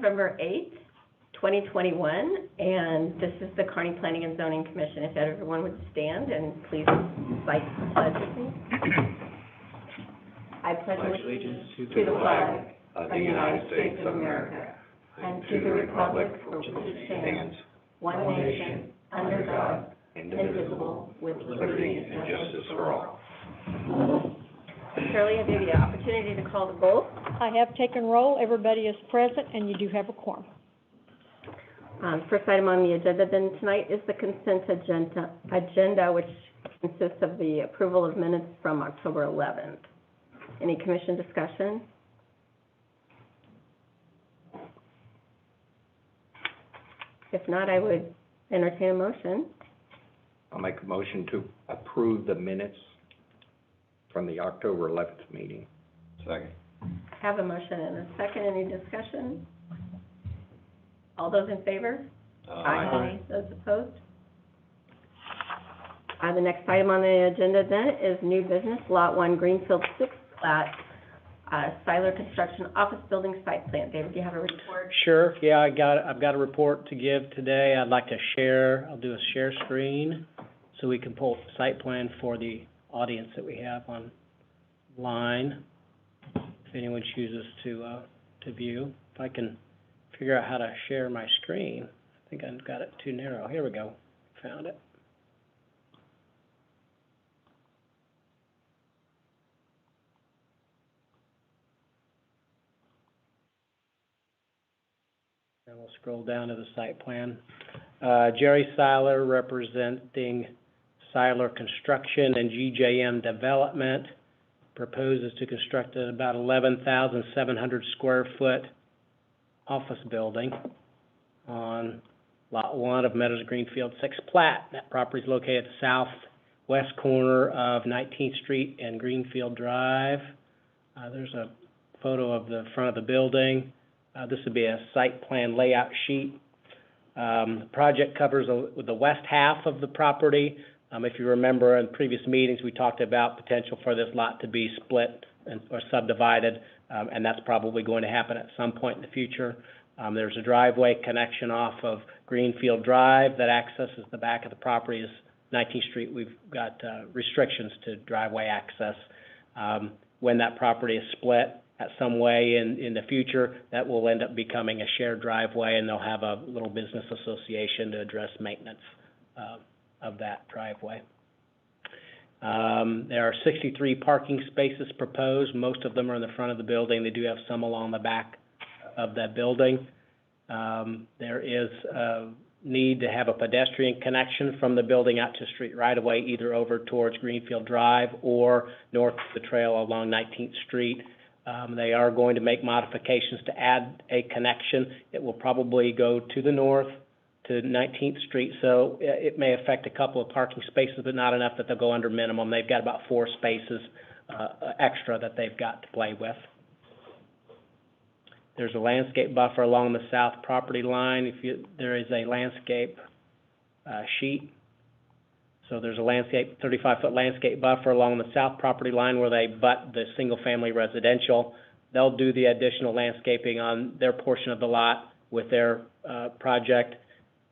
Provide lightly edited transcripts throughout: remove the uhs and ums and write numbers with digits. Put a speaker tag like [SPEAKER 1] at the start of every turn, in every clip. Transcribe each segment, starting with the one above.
[SPEAKER 1] November 8th, 2021, and this is the Kearney Planning and Zoning Commission. If everyone would stand and please recite the pledge with me. I pledge allegiance to the flag of the United States of America and to the republic for which it stands, one nation, under God, indivisible, with liberty and justice for all. Shirley, I give you the opportunity to call the roll.
[SPEAKER 2] I have taken roll. Everybody is present, and you do have a quorum.
[SPEAKER 1] First item on the agenda then tonight is the consent agenda, which consists of the approval of minutes from October 11th. Any commission discussion? If not, I would entertain a motion.
[SPEAKER 3] I'll make a motion to approve the minutes from the October 11th meeting. Second.
[SPEAKER 1] Have a motion and a second. Any discussion? All those in favor? Aye. Those opposed? The next item on the agenda then is new business, Lot 1, Greenfield 6 Plat, Siler Construction Office Building Site Plan. David, do you have a report?
[SPEAKER 4] Sure. Yeah, I've got a report to give today. I'd like to share. I'll do a share screen so we can pull the site plan for the audience that we have online. If anyone chooses to view, if I can figure out how to share my screen. I think I've got it too narrow. Here we go. Found it. And we'll scroll down to the site plan. Jerry Siler, representing Siler Construction and GJM Development, proposes to construct about 11,700 square foot office building on Lot 1 of Meadows Greenfield 6 Plat. That property is located at the southwest corner of 19th Street and Greenfield Drive. There's a photo of the front of the building. This would be a site plan layout sheet. The project covers the west half of the property. If you remember in previous meetings, we talked about potential for this lot to be split or subdivided, and that's probably going to happen at some point in the future. There's a driveway connection off of Greenfield Drive that accesses the back of the property. Is 19th Street. We've got restrictions to driveway access. When that property is split at some way in the future, that will end up becoming a shared driveway, and they'll have a little business association to address maintenance of that driveway. There are 63 parking spaces proposed. Most of them are in the front of the building. They do have some along the back of that building. There is a need to have a pedestrian connection from the building out to street right away, either over towards Greenfield Drive or north of the trail along 19th Street. They are going to make modifications to add a connection. It will probably go to the north to 19th Street, so it may affect a couple of parking spaces, but not enough that they'll go under minimum. They've got about 4 spaces extra that they've got to play with. There's a landscape buffer along the south property line. There is a landscape sheet. So there's a 35-foot landscape buffer along the south property line where they butt the single-family residential. They'll do the additional landscaping on their portion of the lot with their project.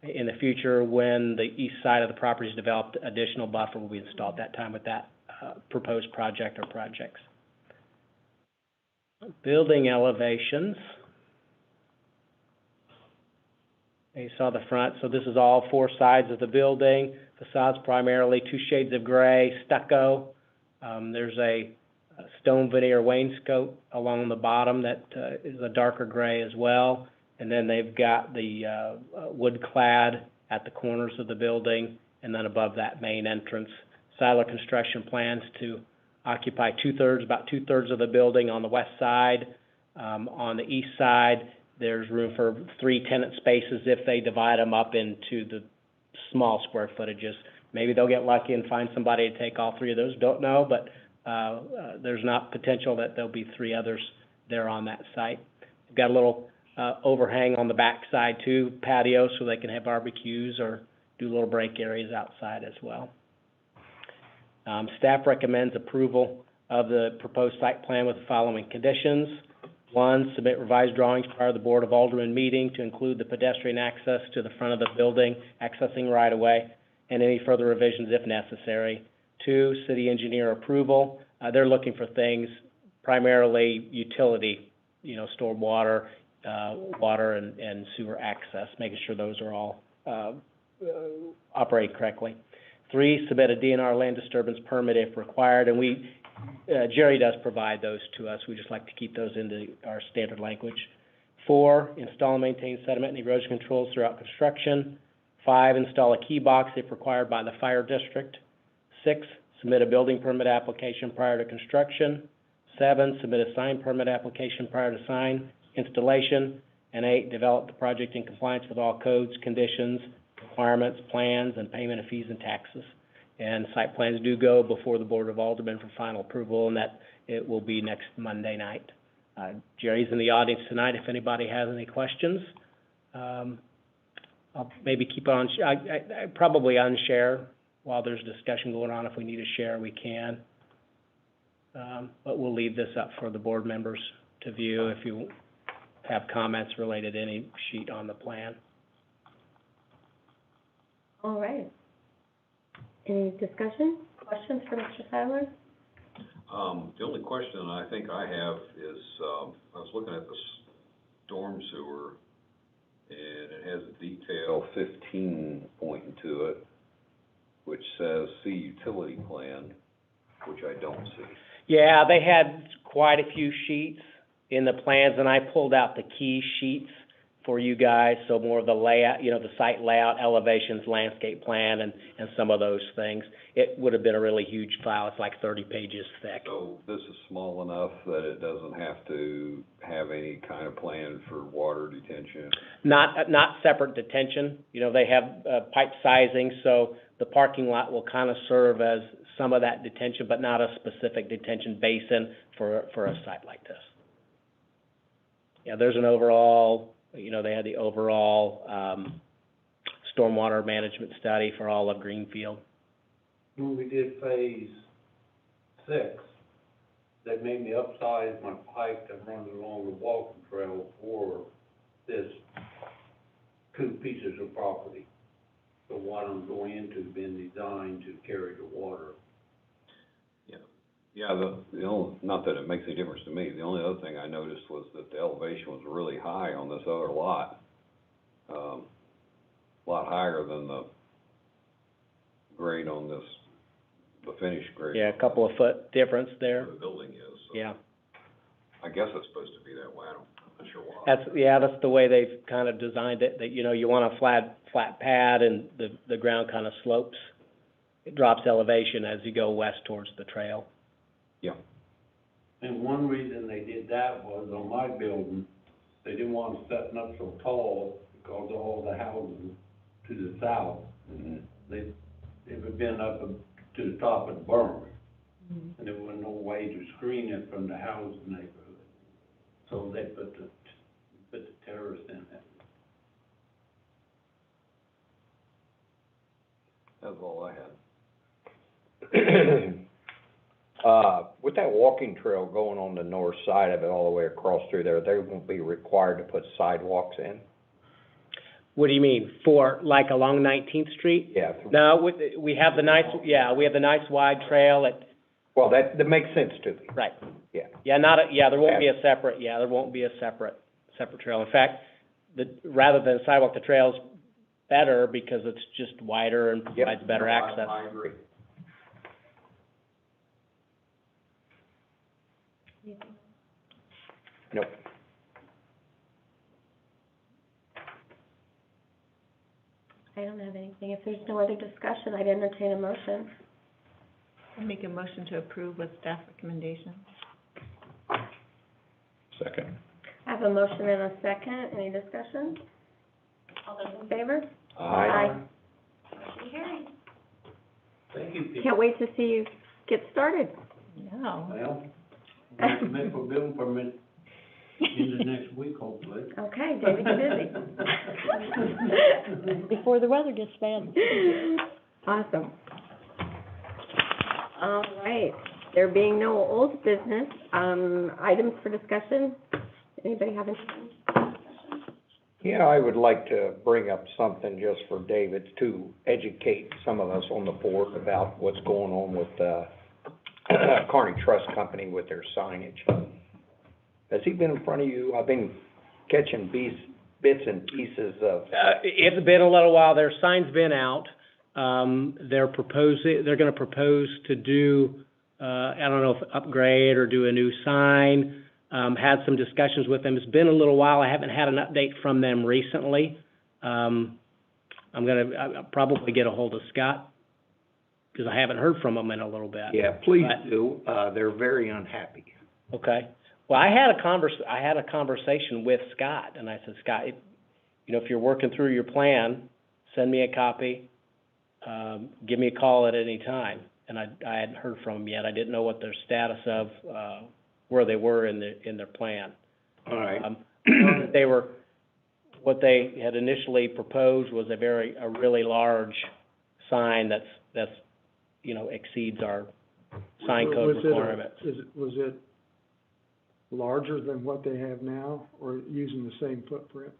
[SPEAKER 4] In the future, when the east side of the property is developed, additional buffer will be installed at that time with that proposed project or projects. Building elevations. You saw the front, so this is all 4 sides of the building. Facade's primarily 2 shades of gray, stucco. There's a stone veneer wainscot along the bottom that is a darker gray as well. And then they've got the wood clad at the corners of the building, and then above that main entrance. Siler Construction plans to occupy about two-thirds of the building on the west side. On the east side, there's room for 3 tenant spaces if they divide them up into the small square footages. Maybe they'll get lucky and find somebody to take all 3 of those. Don't know, but there's not potential that there'll be 3 others there on that site. We've got a little overhang on the back side too, patio, so they can have barbecues or do little break areas outside as well. Staff recommends approval of the proposed site plan with the following conditions. 1, submit revised drawings prior to the Board of Aldermen meeting to include the pedestrian access to the front of the building, accessing right-of-way, and any further revisions if necessary. 2, city engineer approval. They're looking for things, primarily utility, storm water, water and sewer access, making sure those are all, operate correctly. 3, submit a DNR land disturbance permit if required, and Jerry does provide those to us. We just like to keep those into our standard language. 4, install and maintain sediment and erosion controls throughout construction. 5, install a key box if required by the fire district. 6, submit a building permit application prior to construction. 7, submit a sign permit application prior to sign installation. And 8, develop the project in compliance with all codes, conditions, requirements, plans, and payment of fees and taxes. And site plans do go before the Board of Aldermen for final approval, and that it will be next Monday night. Jerry's in the audience tonight if anybody has any questions. I'll maybe keep on, I probably unshare while there's discussion going on. If we need to share, we can. But we'll leave this up for the board members to view if you have comments related to any sheet on the plan.
[SPEAKER 1] All right. Any discussion, questions for Mr. Seiler?
[SPEAKER 5] The only question I think I have is, I was looking at the storm sewer, and it has a detail 15 pointing to it, which says see utility plan, which I don't see.
[SPEAKER 4] Yeah, they had quite a few sheets in the plans, and I pulled out the key sheets for you guys, so more of the layout, the site layout, elevations, landscape plan, and some of those things. It would have been a really huge file. It's like 30 pages thick.
[SPEAKER 5] So this is small enough that it doesn't have to have any kind of plan for water detention?
[SPEAKER 4] Not separate detention. They have pipe sizing, so the parking lot will kind of serve as some of that detention, but not a specific detention basin for a site like this. Yeah, there's an overall, they had the overall stormwater management study for all of Greenfield.
[SPEAKER 6] When we did phase 6, they made me upsize my pipe that runs along the walking trail for this 2 pieces of property. The one I'm going into has been designed to carry the water.
[SPEAKER 5] Yeah, the only, not that it makes any difference to me, the only other thing I noticed was that the elevation was really high on this other lot. A lot higher than the grade on this, the finished grade.
[SPEAKER 4] Yeah, a couple of foot difference there.
[SPEAKER 5] Where the building is. So
[SPEAKER 4] Yeah.
[SPEAKER 5] I guess it's supposed to be that way. I'm not sure why.
[SPEAKER 4] That's the way they've kind of designed it, that, you want a flat pad and the ground kind of slopes. It drops elevation as you go west towards the trail.
[SPEAKER 5] Yeah.
[SPEAKER 6] And one reason they did that was on my building, they didn't want it setting up so tall because of all the houses to the south.
[SPEAKER 5] Mm-hmm.
[SPEAKER 6] They had been up to the top of the berm, and there was no way to screen it from the house neighborhood. So they put the terrace in it.
[SPEAKER 5] That's all I had.
[SPEAKER 3] With that walking trail going on the north side of it all the way across through there, they won't be required to put sidewalks in?
[SPEAKER 4] What do you mean? For, like, along 19th Street?
[SPEAKER 3] Yeah.
[SPEAKER 4] No, we have the nice wide trail at.
[SPEAKER 3] Well, that makes sense to me.
[SPEAKER 4] Right.
[SPEAKER 3] Yeah.
[SPEAKER 4] Yeah, there won't be a separate trail. In fact, rather than sidewalk, the trail's better because it's just wider and provides better access.
[SPEAKER 3] I agree. Nope.
[SPEAKER 1] I don't have anything. If there's no other discussion, I'd entertain a motion.
[SPEAKER 7] I make a motion to approve with staff recommendation.
[SPEAKER 3] Second.
[SPEAKER 1] I have a motion and a second. Any discussion? All those in favor?
[SPEAKER 3] Aye.
[SPEAKER 1] Motion carried.
[SPEAKER 6] Thank you, Pete.
[SPEAKER 1] Can't wait to see you get started.
[SPEAKER 7] No.
[SPEAKER 6] Well, we'll submit for building permit in the next week, hopefully.
[SPEAKER 1] Okay, David, you're busy.
[SPEAKER 2] Before the weather gets bad.
[SPEAKER 1] Awesome. All right, there being no old business, items for discussion, Anybody have any?
[SPEAKER 3] Yeah, I would like to bring up something just for David to educate some of us on the board about what's going on with, Kearney Trust Company with their signage. Has he been in front of you? I've been catching bits and pieces of,
[SPEAKER 4] It's been a little while, their sign's been out. They're gonna propose to do, I don't know if upgrade or do a new sign. Had some discussions with them. It's been a little while. I haven't had an update from them recently. I'll probably get a hold of Scott, because I haven't heard from him in a little bit.
[SPEAKER 3] yeah, please
[SPEAKER 4] But-
[SPEAKER 3] do. They're very unhappy.
[SPEAKER 4] Okay. Well, I had a conversation with Scott, and I said, Scott, if you're working through your plan, send me a copy, give me a call at any time. And I hadn't heard from him yet. I didn't know what their status of, where they were in their plan.
[SPEAKER 3] All right.
[SPEAKER 4] What they had initially proposed was a really large sign that's, exceeds our sign code requirements.
[SPEAKER 8] Was it larger than what they have now, or using the same footprint?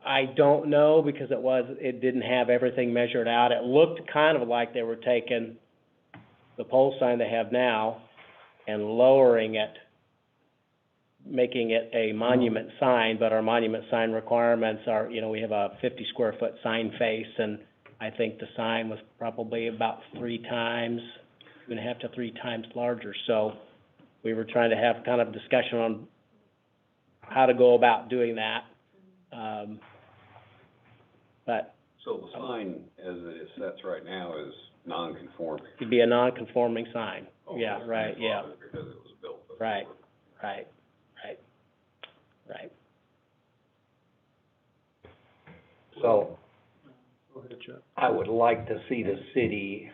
[SPEAKER 4] I don't know, because it didn't have everything measured out. It looked kind of like they were taking the pole sign they have now and lowering it, making it a monument sign, but our monument sign requirements are, we have a 50 square foot sign face, and I think the sign was probably about 2.5 to 3 times larger. So we were trying to have kind of discussion on how to go about doing that. But
[SPEAKER 5] So the sign, as it sets right now, is non-conforming?
[SPEAKER 4] it'd be a non-conforming sign.
[SPEAKER 5] Oh,
[SPEAKER 4] Yeah,
[SPEAKER 5] it's
[SPEAKER 4] right, yeah,
[SPEAKER 5] grandfathered because it was built before.
[SPEAKER 4] right.
[SPEAKER 3] So
[SPEAKER 8] Go ahead, Chuck.
[SPEAKER 3] I would like to see the city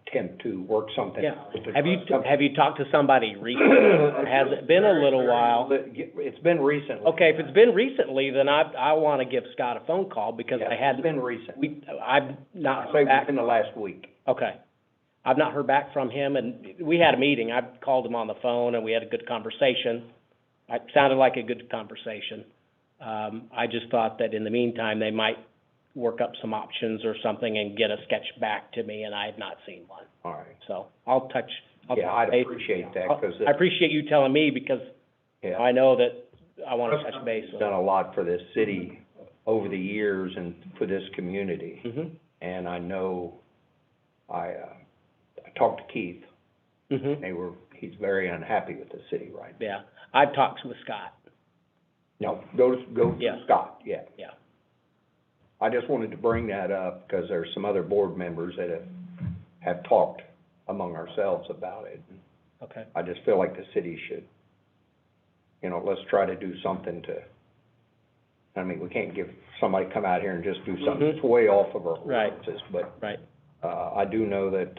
[SPEAKER 3] attempt to work something
[SPEAKER 4] Yeah.
[SPEAKER 3] out with the
[SPEAKER 4] Have you,
[SPEAKER 3] trust company.
[SPEAKER 4] have you talked to somebody recently, or has it been a little while?
[SPEAKER 3] It's been recently.
[SPEAKER 4] Okay, if it's been recently, then I wanna give Scott a phone call, because I
[SPEAKER 3] Yeah,
[SPEAKER 4] had,
[SPEAKER 3] it's been recent.
[SPEAKER 4] I've not
[SPEAKER 3] I'd say
[SPEAKER 4] heard back.
[SPEAKER 3] within the last week.
[SPEAKER 4] Okay. I've not heard back from him, and we had a meeting. I called him on the phone, and we had a good conversation. It sounded like a good conversation. I just thought that in the meantime, they might work up some options or something and get a sketch back to me, and I have not seen one.
[SPEAKER 3] All right.
[SPEAKER 4] So I'll touch
[SPEAKER 3] Yeah, I'd
[SPEAKER 4] base.
[SPEAKER 3] appreciate that, because
[SPEAKER 4] I appreciate you telling me, because I know that I wanna touch base
[SPEAKER 3] it's
[SPEAKER 4] with
[SPEAKER 3] done a lot for this city over the years and for this community.
[SPEAKER 4] Mhm.
[SPEAKER 3] And I know, I talked to Keith,
[SPEAKER 4] Mhm.
[SPEAKER 3] he's very unhappy with the city right now.
[SPEAKER 4] Yeah. I've talked with Scott.
[SPEAKER 3] No, go
[SPEAKER 4] Yeah.
[SPEAKER 3] to Scott, yeah.
[SPEAKER 4] Yeah.
[SPEAKER 3] I just wanted to bring that up, because there's some other board members that have talked among ourselves about it.
[SPEAKER 4] Okay.
[SPEAKER 3] I just feel like the city should, let's try to do something to, we can't give somebody come out here and just do something that's way off of our
[SPEAKER 4] Right.
[SPEAKER 3] ordinances, but,
[SPEAKER 4] Right.
[SPEAKER 3] I do know that,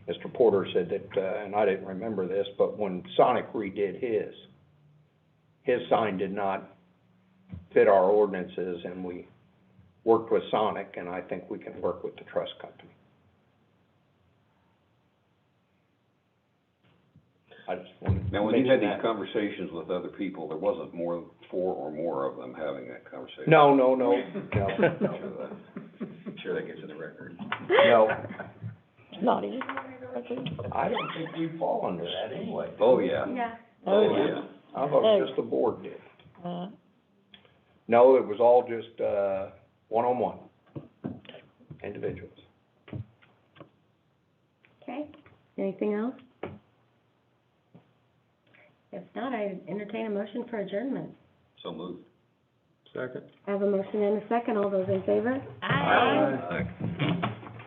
[SPEAKER 3] Mr. Porter said that, and I didn't remember this, but when Sonic redid his sign did not fit our ordinances, and we worked with Sonic, and I think we can work with the trust company. I just wanted to
[SPEAKER 5] Now, when you had
[SPEAKER 3] mention
[SPEAKER 5] these
[SPEAKER 3] that.
[SPEAKER 5] conversations with other people, there wasn't four or more of them having that conversation?
[SPEAKER 3] No.
[SPEAKER 5] I'm sure that gets in the record.
[SPEAKER 3] No,
[SPEAKER 2] Not even.
[SPEAKER 3] I don't think we fall under that anyway.
[SPEAKER 5] Oh, yeah.
[SPEAKER 1] Yeah.
[SPEAKER 5] Oh, yeah.
[SPEAKER 3] I thought just the board did.
[SPEAKER 2] Uh,
[SPEAKER 3] No, it was all just, one-on-one, individuals.
[SPEAKER 1] Okay, anything else? If not, I entertain a motion for adjournment.
[SPEAKER 5] So moved.
[SPEAKER 8] Second.
[SPEAKER 1] I have a motion and a second. All those in favor?
[SPEAKER 5] Aye.